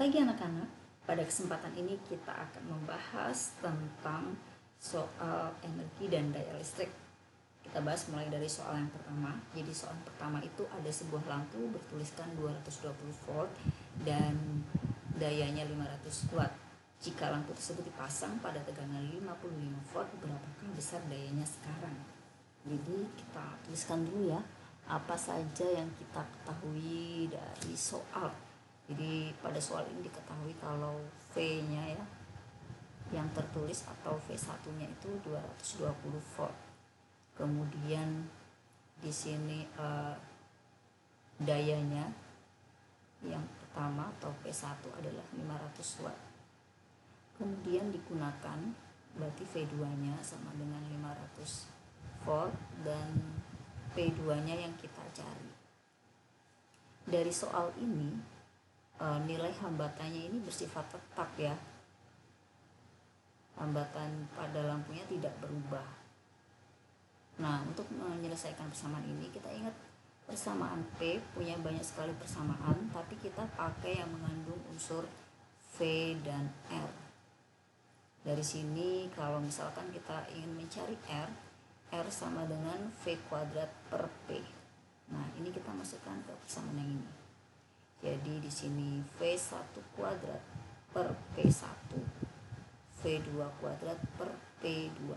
Pagi anak-anak, pada kesempatan ini kita akan membahas tentang soal energi dan daya listrik. Kita bahas mulai dari soal yang pertama. Jadi soal pertama itu ada sebuah lampu bertuliskan 220 volt dan dayanya 500 watt. Jika lampu tersebut dipasang pada tegangan 55 volt, berapakah besar dayanya sekarang? Jadi kita tuliskan dulu ya, apa saja yang kita ketahui dari soal. Jadi pada soal ini diketahui kalau V-nya ya yang tertulis atau V1-nya itu 220 volt. Kemudian di sini dayanya yang pertama atau V1 adalah 500 watt. Kemudian digunakan berarti V2-nya sama dengan 500 volt dan P2-nya yang kita cari. Dari soal ini nilai hambatannya ini bersifat tetap ya. Hambatan pada lampunya tidak berubah. Nah, untuk menyelesaikan persamaan ini kita ingat persamaan P punya banyak sekali persamaan, tapi kita pakai yang mengandung unsur V dan R. Dari sini kalau misalkan kita ingin mencari R sama dengan V kuadrat per P. Nah, ini kita masukkan ke persamaan yang ini. Jadi di sini V1 kuadrat per P1, V2 kuadrat per P2.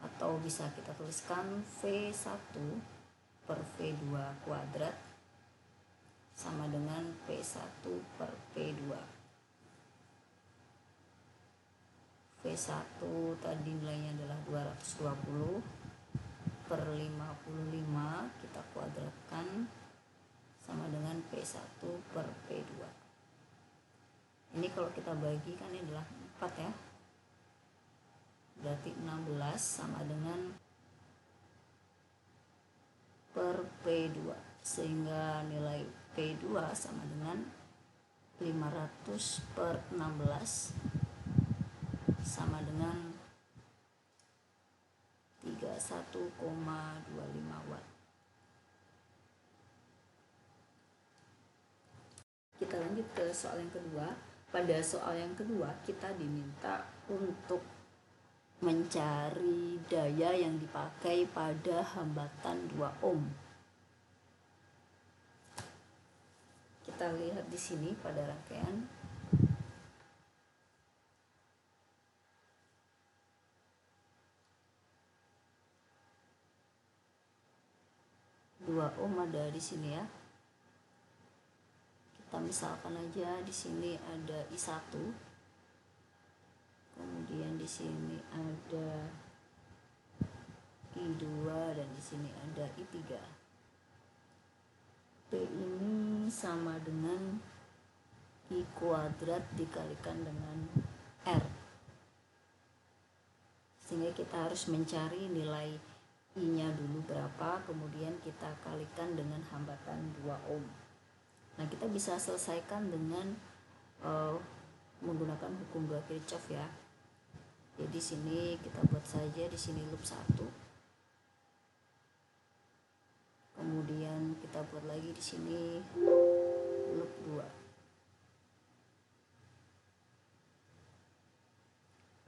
Atau bisa kita tuliskan V1 per V2 kuadrat sama dengan P1 per P2. V1 tadi nilainya adalah 220 per 55, kita kuadratkan sama dengan P1 per P2. Ini kalau kita bagi kan ini adalah 4 ya. Berarti 16 sama dengan per P2. Sehingga nilai P2 sama dengan 500 per 16 sama dengan 31,25 watt. Kita lanjut ke soal yang kedua. Pada soal yang kedua kita diminta untuk mencari daya yang dipakai pada hambatan 2 ohm. Kita lihat di sini pada rangkaian ohm ada di sini ya. Kita misalkan aja di sini ada I1, kemudian di sini ada I2 dan di sini ada I3. P ini sama dengan I kuadrat dikalikan dengan R. Sehingga kita harus mencari nilai I-nya dulu berapa, kemudian kita kalikan dengan hambatan 2 ohm. Nah, kita bisa selesaikan dengan menggunakan hukum 2 Kirchhoff ya. Jadi sini kita buat saja di sini loop 1. Kemudian kita buat lagi di sini loop 2.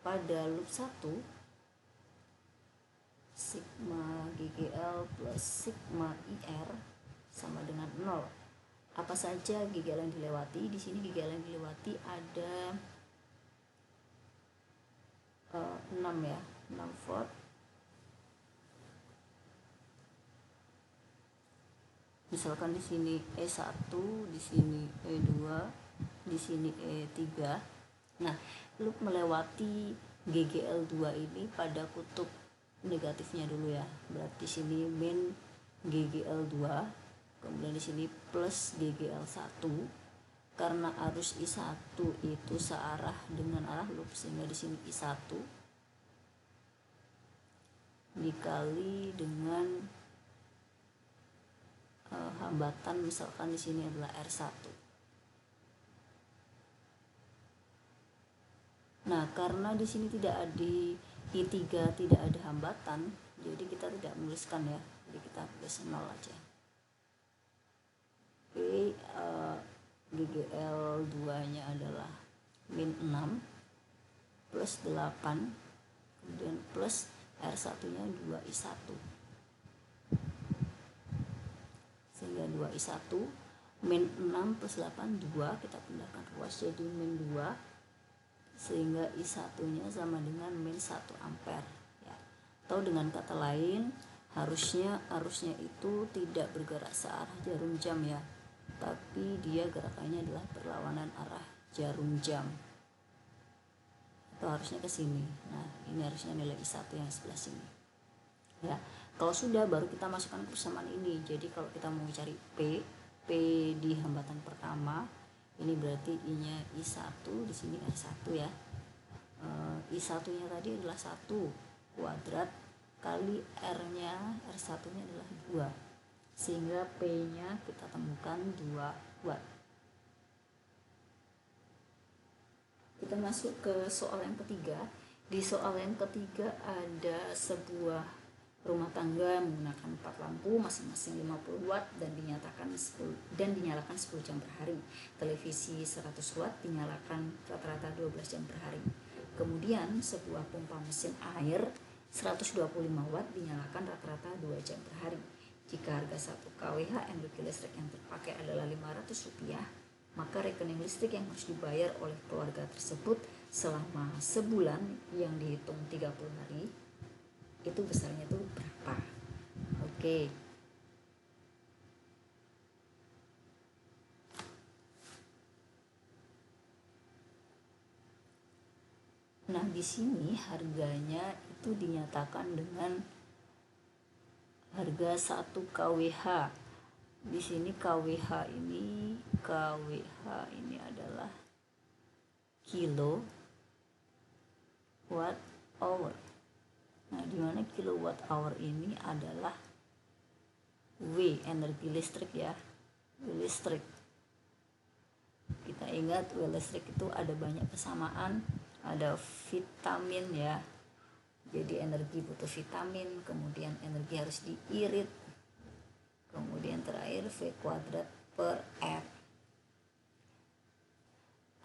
Pada loop 1 sigma GGL plus sigma IR sama dengan 0. Apa saja GGL yang dilewati? Di sini GGL yang dilewati ada 6 ya, 6 volt. Misalkan di sini E1, di sini E2, di sini E3. Nah, loop melewati GGL2 ini pada kutub negatifnya dulu ya. Berarti sini min GGL2, kemudian di sini plus GGL1. Karena arus I1 itu searah dengan arah loop, sehingga di sini I1 dikali dengan hambatan, misalkan di sini adalah R1. Nah, karena di sini tidak ada di I3 tidak ada hambatan, jadi kita tidak menuliskan ya. Jadi kita tulis 0 aja. GGL2 nya adalah min 6 plus 8, kemudian plus R1 nya 2I1, sehingga 2I1 min 6 plus 8 2, kita pindahkan ruas jadi min 2, sehingga I1 nya sama dengan min 1 ampere ya. Atau dengan kata lain, harusnya itu tidak bergerak searah jarum jam ya, tapi dia gerakannya adalah berlawanan arah jarum jam, atau harusnya ke sini. Nah, ini harusnya nilai I1 yang sebelah sini ya. Kalau sudah, baru kita masukkan persamaan ini. Jadi kalau kita mau cari P di hambatan pertama, ini berarti I-nya I1, di sini R1 ya. I1 nya tadi adalah 1 kuadrat kali R-nya, R1 nya adalah 2, sehingga P nya kita temukan 2 watt. Kita masuk ke soal yang ketiga. Di soal yang ketiga ada sebuah rumah tangga menggunakan 4 lampu masing-masing 50 watt dan dinyalakan 10 jam per hari. Televisi 100 watt dinyalakan rata-rata 12 jam per hari. Kemudian sebuah pompa mesin air 125 watt dinyalakan rata-rata 2 jam per hari. Jika harga 1 kWh energi listrik yang terpakai adalah Rp500, maka rekening listrik yang harus dibayar oleh keluarga tersebut selama sebulan yang dihitung 30 hari itu besarnya itu berapa? Oke. Nah, di sini harganya itu dinyatakan dengan harga 1 kWh. Di sini KWH ini adalah kilowatt hour. Nah, di mana kilowatt hour ini adalah W, energi listrik ya. W listrik. Kita ingat W listrik itu ada banyak kesamaan, ada vitamin ya. Jadi energi butuh vitamin, kemudian energi harus diirit. Kemudian terakhir V kuadrat per R.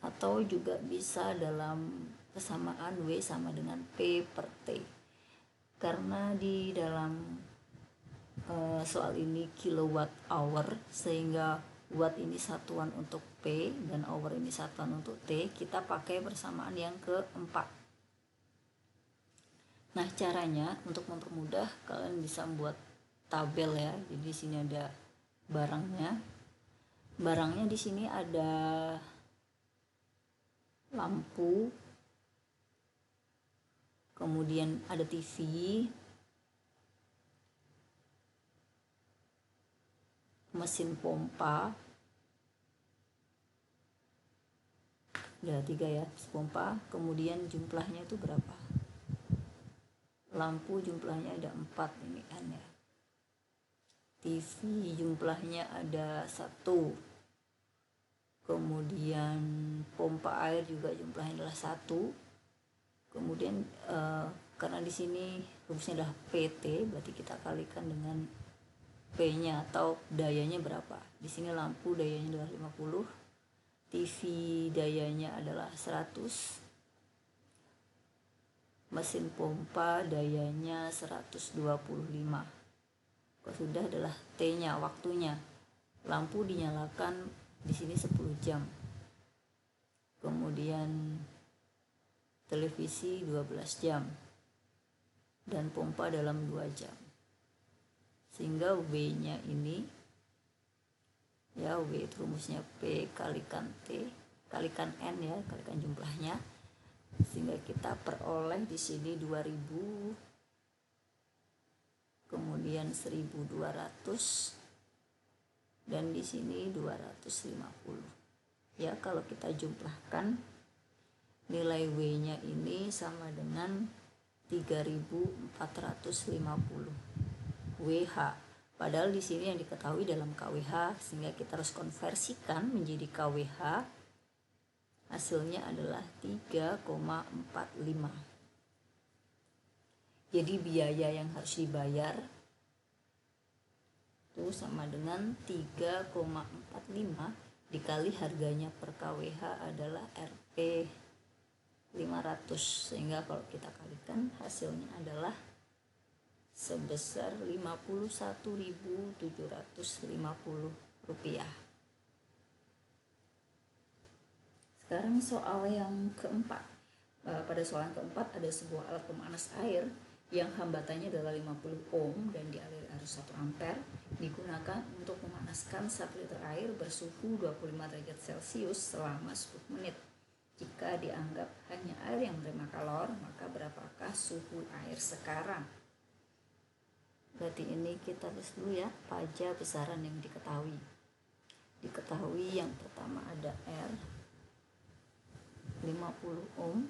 Atau juga bisa dalam kesamaan W sama dengan P per T. Karena di dalam soal ini kilowatt hour, sehingga watt ini satuan untuk P dan hour ini satuan untuk T, kita pakai persamaan yang keempat. Nah, caranya untuk mempermudah, kalian bisa membuat tabel ya. Jadi di sini ada barangnya. Barangnya di sini ada lampu, kemudian ada TV, mesin pompa, ada 3 ya, pompa. Kemudian jumlahnya itu berapa? Lampu jumlahnya ada 4 ini kan ya. TV jumlahnya ada 1. Kemudian pompa air juga jumlahnya adalah 1. Kemudian karena di sini rumusnya adalah PT, berarti kita kalikan dengan P-nya atau dayanya berapa. Di sini lampu dayanya adalah 50, TV dayanya adalah 100, mesin pompa dayanya 125. Kalau sudah adalah T-nya, waktunya. Lampu dinyalakan di sini 10 jam. Kemudian televisi 12 jam. Dan pompa dalam 2 jam. Sehingga W-nya ini ya, W itu rumusnya P kalikan T kalikan N ya, kalikan jumlahnya, sehingga kita peroleh di sini 2000, kemudian 1200, dan di sini 250 ya. Kalau kita jumlahkan, nilai W-nya ini sama dengan 3450 WH. Padahal di sini yang diketahui dalam KWH, sehingga kita harus konversikan menjadi KWH. Hasilnya adalah 3,45. Jadi biaya yang harus dibayar itu sama dengan 3,45 dikali harganya per KWH adalah RT P 500, sehingga kalau kita kalikan hasilnya adalah sebesar Rp51.750. Sekarang soal yang keempat. Pada soal yang keempat ada sebuah alat pemanas air yang hambatannya adalah 50 ohm dan dialiri arus 1 ampere, digunakan untuk memanaskan 1 liter air bersuhu 25 derajat Celcius selama 10 menit. Jika dianggap hanya air yang menerima kalor, maka berapakah suhu air sekarang? Berarti ini kita tulis dulu ya, paja besaran yang diketahui. Diketahui yang pertama ada R 50 ohm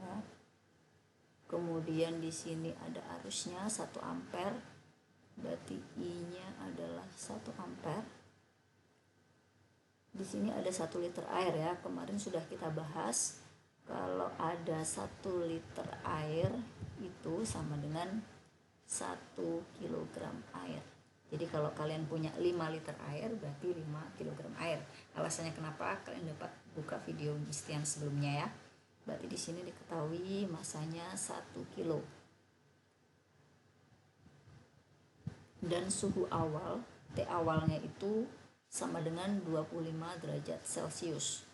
ya. Kemudian di sini ada arusnya 1 ampere, berarti I-nya adalah 1 ampere. Di sini ada 1 liter air ya. Kemarin sudah kita bahas kalau ada 1 liter air itu sama dengan 1 kilogram air. Jadi kalau kalian punya 5 liter air berarti 5 kilogram air. Alasannya kenapa? Kalian dapat buka video Mistian sebelumnya ya. Berarti di sini diketahui masanya 1 kilo. Dan suhu awal, T awalnya itu sama dengan 25 derajat Celcius.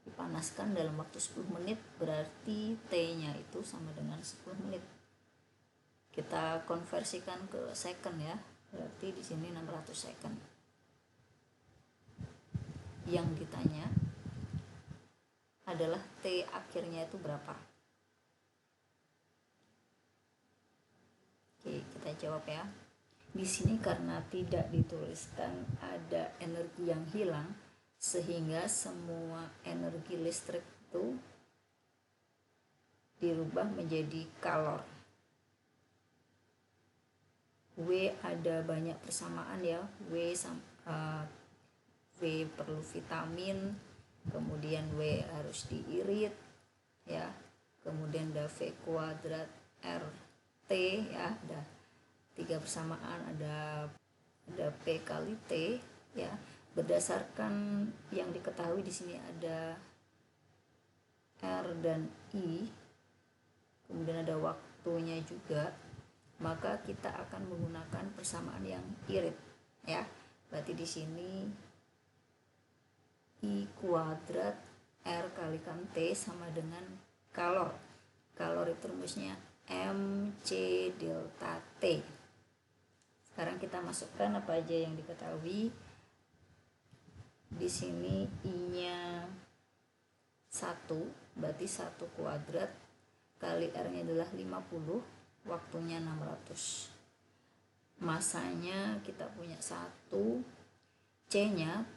Dipanaskan dalam waktu 10 menit, berarti T-nya itu sama dengan 10 menit. Kita konversikan ke second ya. Berarti di sini 600 second. Yang ditanya adalah T akhirnya itu berapa? Oke, kita jawab ya. Di sini karena tidak dituliskan ada energi yang hilang, sehingga semua energi listrik itu dirubah menjadi kalor. W ada banyak persamaan ya. W perlu vitamin, kemudian W harus diirit ya, kemudian ada V kuadrat RT ya, ada 3 persamaan, ada P kali T ya. Berdasarkan yang diketahui di sini ada R dan I, kemudian ada waktunya juga, maka kita akan menggunakan persamaan yang irit ya. Berarti di sini I kuadrat R kalikan T sama dengan kalor. Kalor itu rumusnya MC delta T. Sekarang kita masukkan apa aja yang diketahui. Di sini I-nya 1, berarti 1 kuadrat kali R-nya adalah 50, waktunya 600. Masanya kita punya 1, C-nya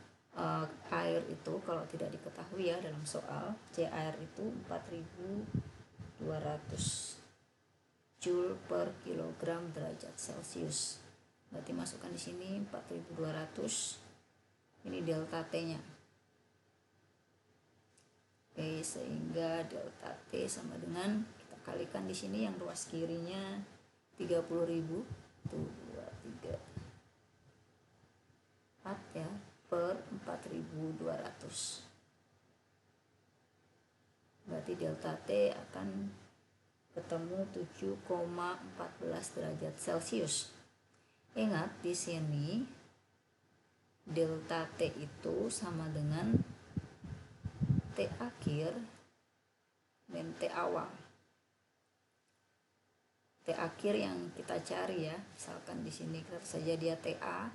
air itu kalau tidak diketahui ya dalam soal, C air itu 4200 Joule per kilogram derajat Celcius. Berarti masukkan di sini 4200. Ini delta T-nya. Oke, sehingga delta T sama dengan, kita kalikan di sini yang ruas kirinya 30.000 tuh 2 3 4 ya, per 4200. Berarti delta T akan ketemu 7,14 derajat Celcius. Ingat di sini delta T itu sama dengan T akhir dan T awal. T akhir yang kita cari ya, misalkan di sini kita saja dia TA,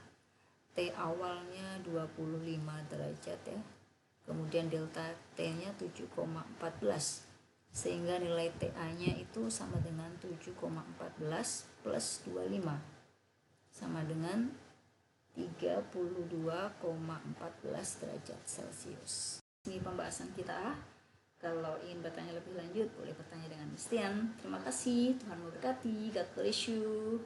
T awalnya 25 derajat ya, kemudian delta T-nya 7,14, sehingga nilai TA-nya itu sama dengan 7,14 plus 25 sama dengan 32,14 derajat Celcius. Ini pembahasan kita. Kalau ingin bertanya lebih lanjut boleh bertanya dengan Mistian. Terima kasih, Tuhan memberkati. God bless you.